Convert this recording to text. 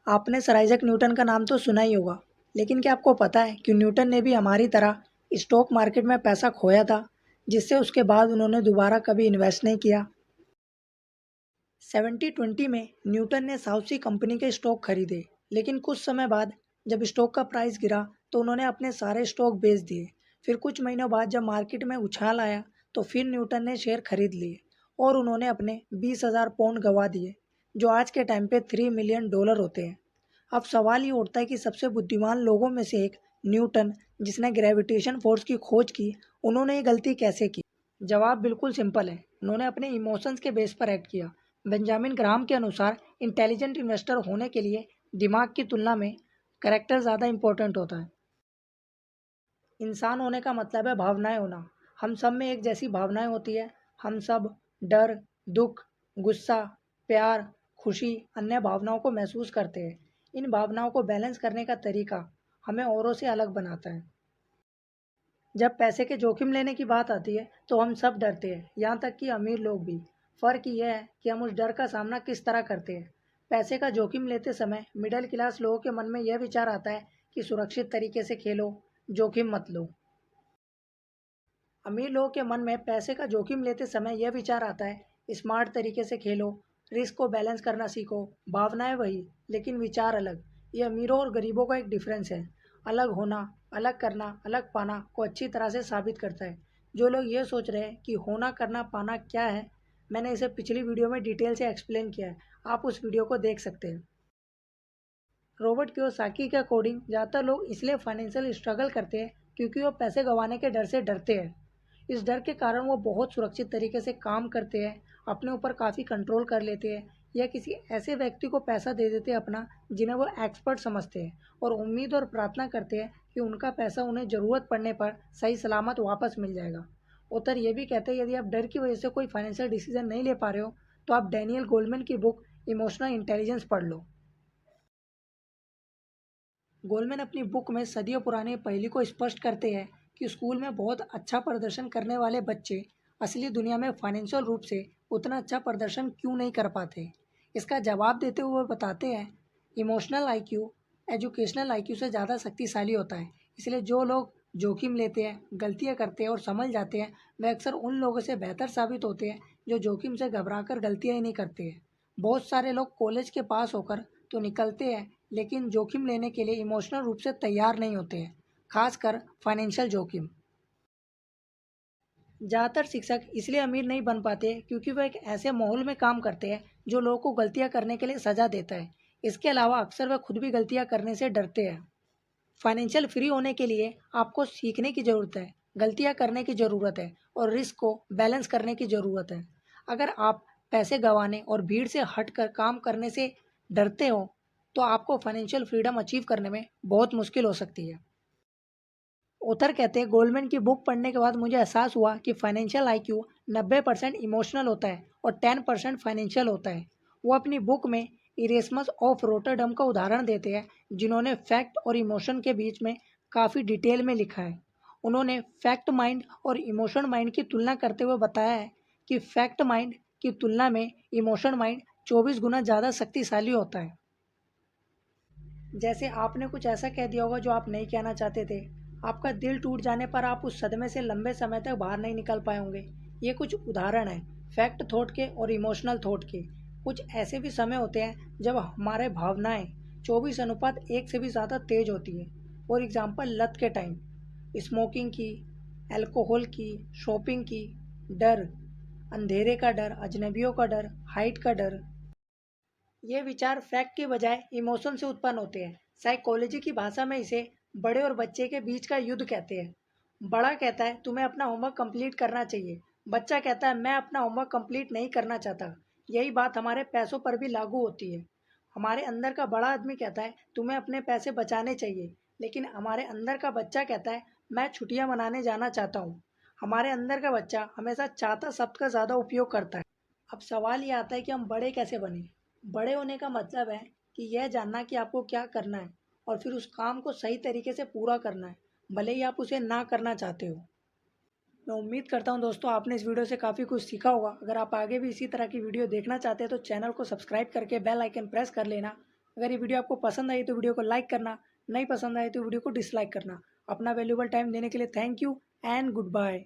आपने sir Isaac Newton का नाम तो सुना ही होगा, लेकिन क्या आपको पता है कि न्यूटन ने भी हमारी तरह स्टॉक मार्केट में पैसा खोया था, जिससे उसके बाद उन्होंने दोबारा कभी इन्वेस्ट नहीं किया। 70-20 में न्यूटन ने साउथ सी कंपनी के स्टॉक खरीदे, लेकिन कुछ समय बाद जब स्टॉक का प्राइस गिरा तो उन्होंने अपने सारे स्टॉक बेच दिए। फिर कुछ महीनों बाद जब मार्केट में उछाल आया तो फिर न्यूटन ने शेयर खरीद लिए और उन्होंने अपने 20,000 पाउंड गंवा दिए, जो आज के टाइम पे $3 मिलियन होते हैं। अब सवाल ये उठता है कि सबसे बुद्धिमान लोगों में से एक न्यूटन, जिसने ग्रेविटेशन फोर्स की खोज की, उन्होंने ये गलती कैसे की? जवाब बिल्कुल सिंपल है, उन्होंने अपने इमोशंस के बेस पर एक्ट किया। बेंजामिन ग्राहम के अनुसार इंटेलिजेंट इन्वेस्टर होने के लिए दिमाग की तुलना में करेक्टर ज़्यादा इंपॉर्टेंट होता है। इंसान होने का मतलब है भावनाएं होना। हम सब में एक जैसी भावनाएं होती है। हम सब डर, दुख, गुस्सा, प्यार, खुशी, अन्य भावनाओं को महसूस करते हैं। इन भावनाओं को बैलेंस करने का तरीका हमें औरों से अलग बनाता है। जब पैसे के जोखिम लेने की बात आती है तो हम सब डरते हैं, यहाँ तक कि अमीर लोग भी। फ़र्क यह है कि हम उस डर का सामना किस तरह करते हैं। पैसे का जोखिम लेते समय मिडिल क्लास लोगों के मन में यह विचार आता है कि सुरक्षित तरीके से खेलो, जोखिम मत लो। अमीर लोगों के मन में पैसे का जोखिम लेते समय यह विचार आता है, स्मार्ट तरीके से खेलो, रिस्क को बैलेंस करना सीखो। भावनाएं वही, लेकिन विचार अलग। ये अमीरों और गरीबों का एक डिफरेंस है। अलग होना, अलग करना, अलग पाना को अच्छी तरह से साबित करता है। जो लोग ये सोच रहे हैं कि होना करना पाना क्या है, मैंने इसे पिछली वीडियो में डिटेल से एक्सप्लेन किया है, आप उस वीडियो को देख सकते हैं। रॉबर्ट कियोसाकी के अकॉर्डिंग ज़्यादातर लोग इसलिए फाइनेंशियल स्ट्रगल करते हैं क्योंकि वो पैसे गंवाने के डर से डरते हैं। इस डर के कारण वो बहुत सुरक्षित तरीके से काम करते हैं, अपने ऊपर काफ़ी कंट्रोल कर लेते हैं, या किसी ऐसे व्यक्ति को पैसा दे देते हैं अपना, जिन्हें वो एक्सपर्ट समझते हैं, और उम्मीद और प्रार्थना करते हैं कि उनका पैसा उन्हें ज़रूरत पड़ने पर सही सलामत वापस मिल जाएगा। ऑथर ये भी कहते हैं यदि आप डर की वजह से कोई फाइनेंशियल डिसीजन नहीं ले पा रहे हो तो आप डैनियल गोल्डमैन की बुक इमोशनल इंटेलिजेंस पढ़ लो। गोलमैन अपनी बुक में सदियों पुरानी पहेली को स्पष्ट करते हैं कि स्कूल में बहुत अच्छा प्रदर्शन करने वाले बच्चे असली दुनिया में फाइनेंशियल रूप से उतना अच्छा प्रदर्शन क्यों नहीं कर पाते। इसका जवाब देते हुए बताते हैं, इमोशनल आईक्यू एजुकेशनल आईक्यू से ज़्यादा शक्तिशाली होता है। इसलिए जो लोग जोखिम लेते हैं, गलतियाँ करते हैं और समझ जाते हैं, वे अक्सर उन लोगों से बेहतर साबित होते हैं जो जोखिम से घबराकर गलतियाँ ही नहीं करते हैं। बहुत सारे लोग कॉलेज के पास होकर तो निकलते हैं, लेकिन जोखिम लेने के लिए इमोशनल रूप से तैयार नहीं होते हैं, खासकर फाइनेंशियल जोखिम। ज़्यादातर शिक्षक इसलिए अमीर नहीं बन पाते क्योंकि वह एक ऐसे माहौल में काम करते हैं जो लोगों को गलतियां करने के लिए सज़ा देता है। इसके अलावा अक्सर वह खुद भी गलतियां करने से डरते हैं। फाइनेंशियल फ्री होने के लिए आपको सीखने की ज़रूरत है, गलतियां करने की ज़रूरत है और रिस्क को बैलेंस करने की ज़रूरत है। अगर आप पैसे गंवाने और भीड़ से हटकर काम करने से डरते हो तो आपको फाइनेंशियल फ्रीडम अचीव करने में बहुत मुश्किल हो सकती है। ऑथर कहते हैं, गोल्डमैन की बुक पढ़ने के बाद मुझे एहसास हुआ कि फाइनेंशियल आईक्यू 90% इमोशनल होता है और 10% फाइनेंशियल होता है। वो अपनी बुक में इरेस्मस ऑफ रोटरडम का उदाहरण देते हैं, जिन्होंने फैक्ट और इमोशन के बीच में काफ़ी डिटेल में लिखा है। उन्होंने फैक्ट माइंड और इमोशन माइंड की तुलना करते हुए बताया है कि फैक्ट माइंड की तुलना में इमोशन माइंड 24 गुना ज़्यादा शक्तिशाली होता है। जैसे आपने कुछ ऐसा कह दिया होगा जो आप नहीं कहना चाहते थे। आपका दिल टूट जाने पर आप उस सदमे से लंबे समय तक बाहर नहीं निकल पाए होंगे। ये कुछ उदाहरण हैं फैक्ट थॉट के और इमोशनल थॉट के। कुछ ऐसे भी समय होते हैं जब हमारे भावनाएं 24:1 से भी ज़्यादा तेज होती है। फॉर एग्जाम्पल, लत के टाइम, स्मोकिंग की, अल्कोहल की, शॉपिंग की, डर, अंधेरे का डर, अजनबियों का डर, हाइट का डर। ये विचार फैक्ट की बजाय इमोशन से उत्पन्न होते हैं। साइकोलॉजी की भाषा में इसे बड़े और बच्चे के बीच का युद्ध कहते हैं। बड़ा कहता है तुम्हें अपना होमवर्क कंप्लीट करना चाहिए। बच्चा कहता है मैं अपना होमवर्क कंप्लीट नहीं करना चाहता। यही बात हमारे पैसों पर भी लागू होती है। हमारे अंदर का बड़ा आदमी कहता है तुम्हें अपने पैसे बचाने चाहिए, लेकिन हमारे अंदर का बच्चा कहता है मैं छुट्टियां मनाने जाना चाहता हूँ। हमारे अंदर का बच्चा हमेशा चाहता शब्द का ज़्यादा उपयोग करता है। अब सवाल ये आता है कि हम बड़े कैसे बने। बड़े होने का मतलब है कि यह जानना कि आपको क्या करना है और फिर उस काम को सही तरीके से पूरा करना है, भले ही आप उसे ना करना चाहते हो। मैं उम्मीद करता हूँ दोस्तों आपने इस वीडियो से काफ़ी कुछ सीखा होगा। अगर आप आगे भी इसी तरह की वीडियो देखना चाहते हैं तो चैनल को सब्सक्राइब करके बेल आइकन प्रेस कर लेना अगर ये वीडियो आपको पसंद आई तो वीडियो को लाइक करना, नहीं पसंद आए तो वीडियो को डिसलाइक करना। अपना वैल्यूबल टाइम देने के लिए thank you and good bye.